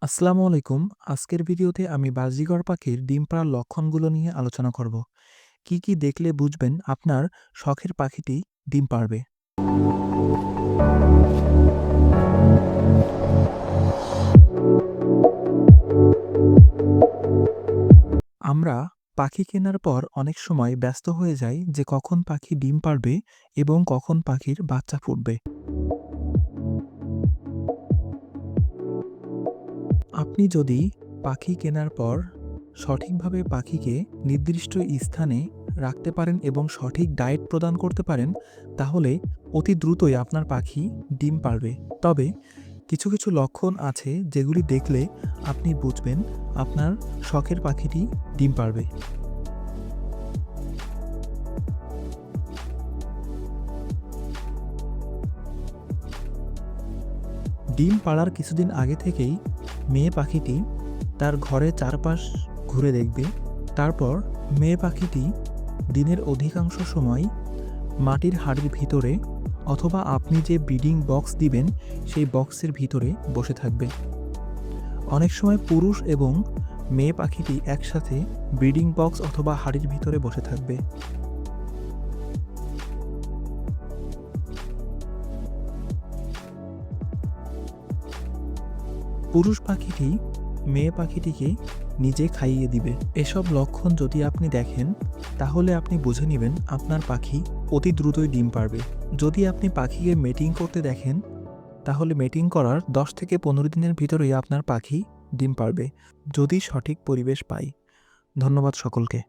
আসসালামু আলাইকুম। আজকের ভিডিওতে আমি বাজিঘর পাখির ডিম পাড়ার লক্ষণগুলো নিয়ে আলোচনা করব। কি কি দেখলে বুঝবেন আপনার শখের পাখিটি ডিম পাড়বে? আমরা পাখি কেনার পর অনেক সময় ব্যস্ত হয়ে যাই যে কখন পাখি ডিম পাড়বে এবং কখন পাখির বাচ্চা ফুটবে। আপনি যদি পাখি কেনার পর সঠিকভাবে পাখিকে নির্দিষ্ট স্থানে রাখতে পারেন এবং সঠিক ডায়েট প্রদান করতে পারেন, তাহলে অতি দ্রুতই আপনার পাখি ডিম পাড়বে। তবে কিছু কিছু লক্ষণ আছে যেগুলি দেখলে আপনি বুঝবেন আপনার শখের পাখিটি ডিম পাড়বে। ডিম পাড়ার কিছুদিন আগে থেকেই মেয়ে পাখিটি তার ঘরের চারপাশ ঘুরে দেখবে। তারপর মেয়ে পাখিটি দিনের অধিকাংশ সময় মাটির হাঁড়ির ভিতরে অথবা আপনি যে ব্রিডিং বক্স দিবেন সেই বক্সের ভিতরে বসে থাকবে। অনেক সময় পুরুষ এবং মেয়ে পাখিটি একসাথে ব্রিডিং বক্স অথবা হাঁড়ির ভিতরে বসে থাকবে। পুরুষ পাখিটি মেয়ে পাখিটিকে নিজে খাইয়ে দিবে। এসব লক্ষণ যদি আপনি দেখেন, তাহলে আপনি বুঝে নেবেন আপনার পাখি অতি দ্রুতই ডিম পাড়বে। যদি আপনি পাখিকে মেটিং করতে দেখেন, তাহলে মেটিং করার 10 থেকে 15 দিনের ভিতরেই আপনার পাখি ডিম পাড়বে, যদি সঠিক পরিবেশ পায়। ধন্যবাদ সকলকে।